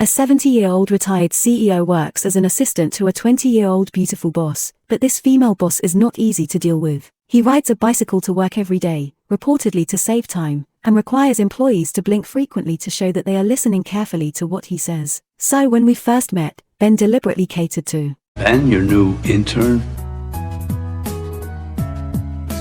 A 70-year-old retired CEO works as an assistant to a 20-year-old beautiful boss, but this female boss is not easy to deal with. He rides a bicycle to work every day, reportedly to save time, and requires employees to blink frequently to show that they are listening carefully to what he says. So when we first met, Ben deliberately catered to Ben, your new intern?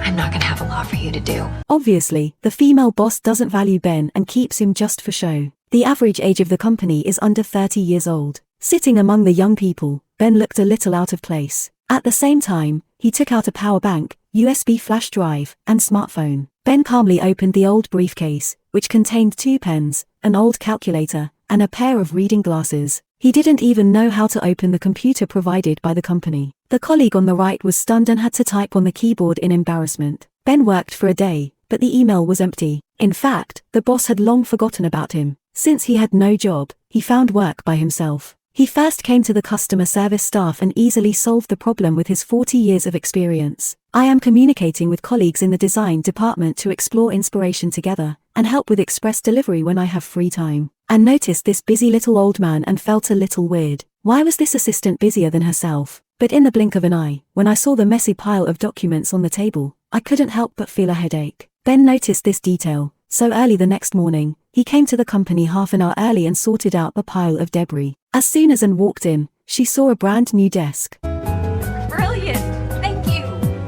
I'm not gonna have a lot for you to do. Obviously, the female boss doesn't value Ben and keeps him just for show. The average age of the company is under 30 years old. Sitting among the young people, Ben looked a little out of place. At the same time, he took out a power bank, USB flash drive, and smartphone. Ben calmly opened the old briefcase, which contained 2 pens, an old calculator, and a pair of reading glasses. He didn't even know how to open the computer provided by the company. The colleague on the right was stunned and had to type on the keyboard in embarrassment. Ben worked for a day, but the email was empty. In fact, the boss had long forgotten about him. Since he had no job, he found work by himself. He first came to the customer service staff and easily solved the problem with his 40 years of experience. I am communicating with colleagues in the design department to explore inspiration together, and help with express delivery when I have free time. And noticed this busy little old man and felt a little weird. Why was this assistant busier than herself? But in the blink of an eye, when I saw the messy pile of documents on the table, I couldn't help but feel a headache. Ben noticed this detail, so early the next morning, he came to the company half an hour early and sorted out the pile of debris. As soon as Anne walked in, she saw a brand new desk. Brilliant! Thank you!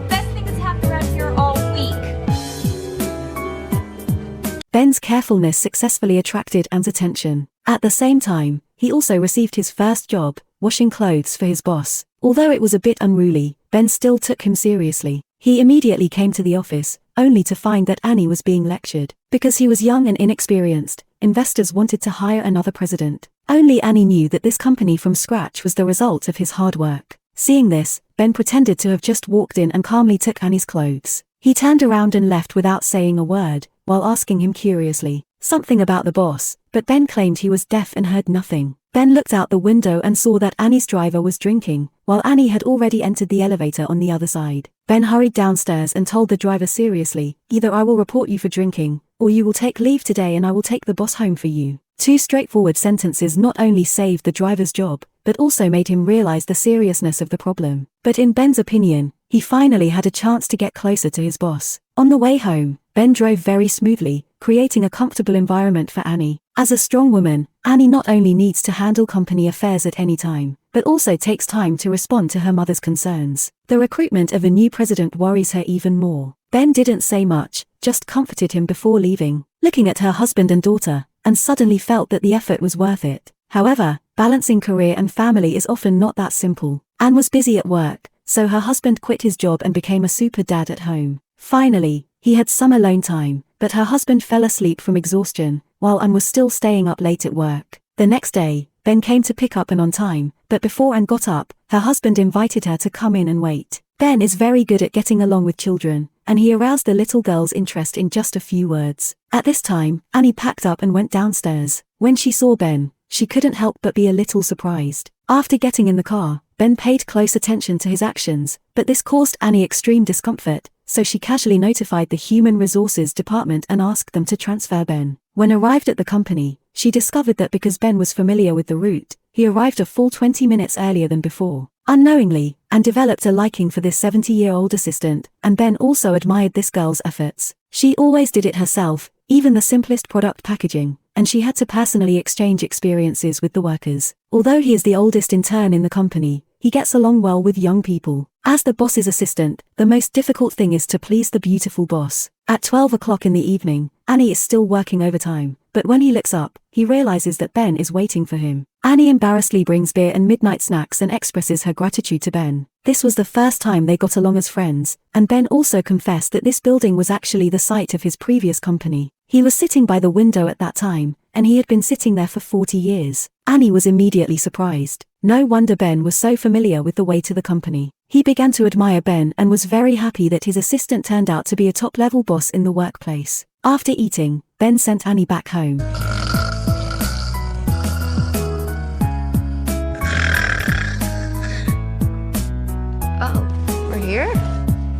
Best thing that's happened around here all week. Ben's carefulness successfully attracted Anne's attention. At the same time, he also received his first job, washing clothes for his boss. Although it was a bit unruly, Ben still took him seriously. He immediately came to the office, only to find that Annie was being lectured. Because he was young and inexperienced, investors wanted to hire another president. Only Annie knew that this company from scratch was the result of his hard work. Seeing this, Ben pretended to have just walked in and calmly took Annie's clothes. He turned around and left without saying a word, while asking him curiously something about the boss, but Ben claimed he was deaf and heard nothing. Ben looked out the window and saw that Annie's driver was drinking, while Annie had already entered the elevator on the other side. Ben hurried downstairs and told the driver seriously, "Either I will report you for drinking, or you will take leave today and I will take the boss home for you." 2 straightforward sentences not only saved the driver's job, but also made him realize the seriousness of the problem. But in Ben's opinion, he finally had a chance to get closer to his boss. On the way home, Ben drove very smoothly, creating a comfortable environment for Annie. As a strong woman, Annie not only needs to handle company affairs at any time, but also takes time to respond to her mother's concerns. The recruitment of a new president worries her even more. Ben didn't say much, just comforted him before leaving, looking at her husband and daughter, and suddenly felt that the effort was worth it. However, balancing career and family is often not that simple. Anne was busy at work, so her husband quit his job and became a super dad at home. Finally, he had some alone time, but her husband fell asleep from exhaustion, while Anne was still staying up late at work. The next day, Ben came to pick up Anne on time, but before Anne got up, her husband invited her to come in and wait. Ben is very good at getting along with children, and he aroused the little girl's interest in just a few words. At this time, Annie packed up and went downstairs. When she saw Ben, she couldn't help but be a little surprised. After getting in the car, Ben paid close attention to his actions, but this caused Annie extreme discomfort, so she casually notified the Human Resources Department and asked them to transfer Ben. When arrived at the company, she discovered that because Ben was familiar with the route, he arrived a full 20 minutes earlier than before. Unknowingly, Anne developed a liking for this 70-year-old assistant, and Ben also admired this girl's efforts. She always did it herself, even the simplest product packaging, and she had to personally exchange experiences with the workers. Although he is the oldest intern in the company, he gets along well with young people. As the boss's assistant, the most difficult thing is to please the beautiful boss. At 12 o'clock in the evening, Annie is still working overtime, but when he looks up, he realizes that Ben is waiting for him. Annie embarrassedly brings beer and midnight snacks and expresses her gratitude to Ben. This was the first time they got along as friends, and Ben also confessed that this building was actually the site of his previous company. He was sitting by the window at that time, and he had been sitting there for 40 years. Annie was immediately surprised. No wonder Ben was so familiar with the way to the company. He began to admire Ben and was very happy that his assistant turned out to be a top-level boss in the workplace. After eating, Ben sent Annie back home. Oh, we're here?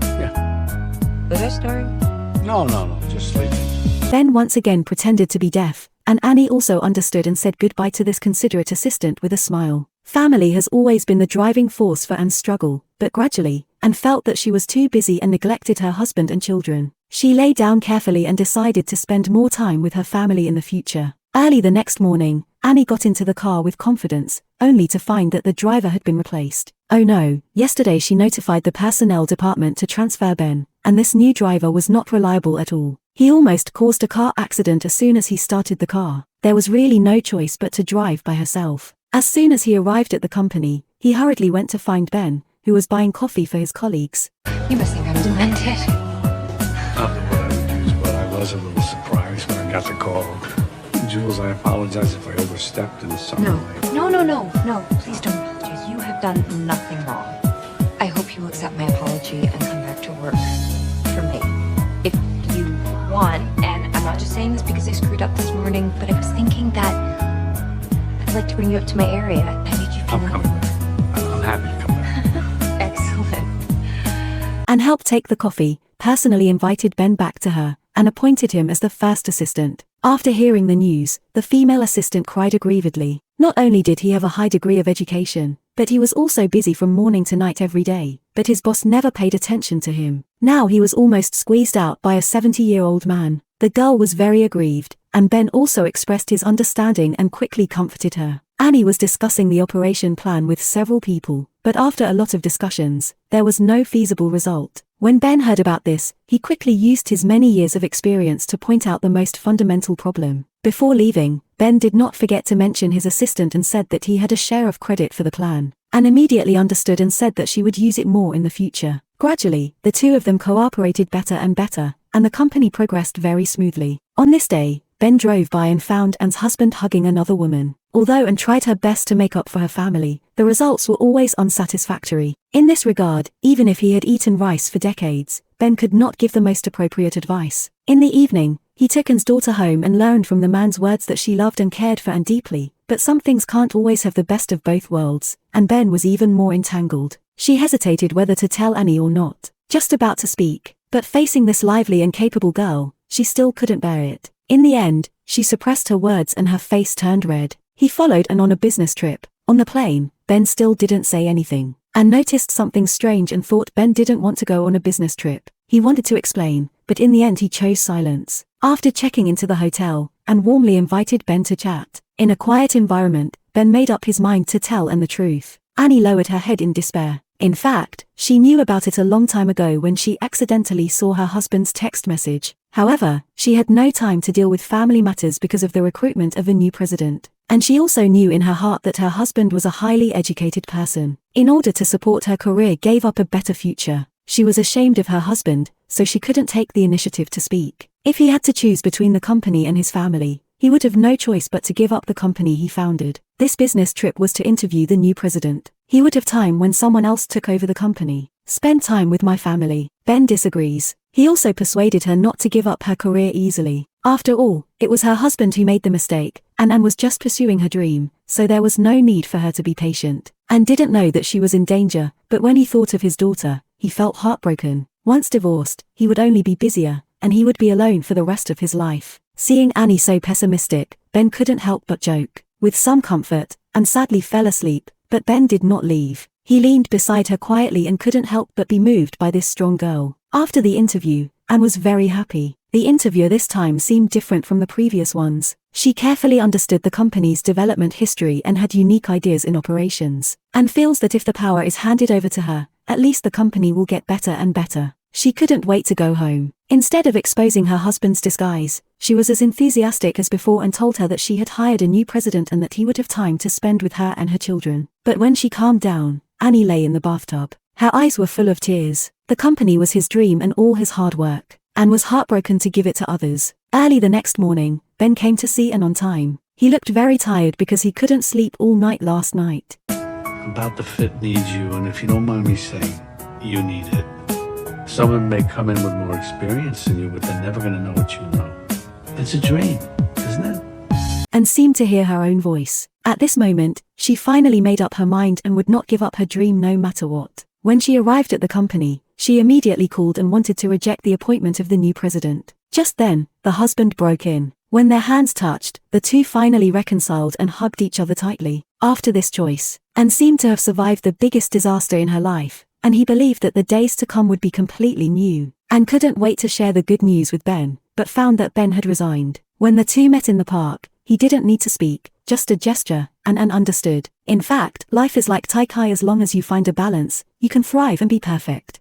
Yeah. Was I snoring? No, just sleeping. Ben once again pretended to be deaf, and Annie also understood and said goodbye to this considerate assistant with a smile. Family has always been the driving force for Anne's struggle, but gradually, Anne felt that she was too busy and neglected her husband and children. She lay down carefully and decided to spend more time with her family in the future. Early the next morning, Annie got into the car with confidence, only to find that the driver had been replaced. Oh no, yesterday she notified the personnel department to transfer Ben, and this new driver was not reliable at all. He almost caused a car accident as soon as he started the car. There was really no choice but to drive by herself. As soon as he arrived at the company, he hurriedly went to find Ben, who was buying coffee for his colleagues. You must think I'm demented. But I was a little surprised when I got the call. Jules, I apologize if I overstepped in some way. No, please don't apologize. You have done nothing wrong. I hope you accept my apology and come back to work for me. If you want, and I'm not just saying this because I screwed up this morning, but I was thinking that I'd like to bring you up to my area. I made you feel I'm coming back. I'm happy to come back. Excellent. Anne helped take the coffee, personally invited Ben back to her, and appointed him as the first assistant. After hearing the news, the female assistant cried aggrievedly. Not only did he have a high degree of education, but he was also busy from morning to night every day, but his boss never paid attention to him. Now he was almost squeezed out by a 70-year-old man. The girl was very aggrieved, and Ben also expressed his understanding and quickly comforted her. Annie was discussing the operation plan with several people, but after a lot of discussions, there was no feasible result. When Ben heard about this, he quickly used his many years of experience to point out the most fundamental problem. Before leaving, Ben did not forget to mention his assistant and said that he had a share of credit for the plan. Anne immediately understood and said that she would use it more in the future. Gradually, the two of them cooperated better and better, and the company progressed very smoothly. On this day, Ben drove by and found Anne's husband hugging another woman. Although Anne tried her best to make up for her family, the results were always unsatisfactory. In this regard, even if he had eaten rice for decades, Ben could not give the most appropriate advice. In the evening, he took Anne's daughter home and learned from the man's words that she loved and cared for Anne deeply, but some things can't always have the best of both worlds, and Ben was even more entangled. She hesitated whether to tell Annie or not, just about to speak, but facing this lively and capable girl, she still couldn't bear it. In the end, she suppressed her words and her face turned red. He followed Anne on a business trip. On the plane, Ben still didn't say anything. Anne noticed something strange and thought Ben didn't want to go on a business trip. He wanted to explain, but in the end he chose silence. After checking into the hotel, Anne warmly invited Ben to chat. In a quiet environment, Ben made up his mind to tell Anne the truth. Annie lowered her head in despair. In fact, she knew about it a long time ago when she accidentally saw her husband's text message. However, she had no time to deal with family matters because of the recruitment of a new president. And she also knew in her heart that her husband was a highly educated person. In order to support her career, gave up a better future. She was ashamed of her husband, so she couldn't take the initiative to speak. If he had to choose between the company and his family, he would have no choice but to give up the company he founded. This business trip was to interview the new president. He would have time when someone else took over the company. Spend time with my family. Ben disagrees. He also persuaded her not to give up her career easily. After all, it was her husband who made the mistake, and Anne was just pursuing her dream, so there was no need for her to be patient. Anne didn't know that she was in danger, but when he thought of his daughter, he felt heartbroken. Once divorced, he would only be busier, and he would be alone for the rest of his life. Seeing Annie so pessimistic, Ben couldn't help but joke. With some comfort, Anne sadly fell asleep, but Ben did not leave. He leaned beside her quietly and couldn't help but be moved by this strong girl. After the interview, Anne was very happy. The interviewer this time seemed different from the previous ones. She carefully understood the company's development history and had unique ideas in operations. Anne feels that if the power is handed over to her, at least the company will get better and better. She couldn't wait to go home. Instead of exposing her husband's disguise, she was as enthusiastic as before and told her that she had hired a new president and that he would have time to spend with her and her children. But when she calmed down, Annie lay in the bathtub. Her eyes were full of tears. The company was his dream and all his hard work. Anne was heartbroken to give it to others. Early the next morning, Ben came to see Anne on time. He looked very tired because he couldn't sleep all night last night. About the fit needs you, and if you don't mind me saying, you need it. Someone may come in with more experience than you, but they're never going to know what you know. It's a dream, isn't it? And seemed to hear her own voice. At this moment, she finally made up her mind and would not give up her dream no matter what. When she arrived at the company, she immediately called and wanted to reject the appointment of the new president. Just then, the husband broke in. When their hands touched, the two finally reconciled and hugged each other tightly. After this choice, Anne seemed to have survived the biggest disaster in her life, and he believed that the days to come would be completely new. Anne couldn't wait to share the good news with Ben, but found that Ben had resigned. When the two met in the park, he didn't need to speak, just a gesture, and Anne understood. In fact, life is like Tai Chi. As long as you find a balance, you can thrive and be perfect.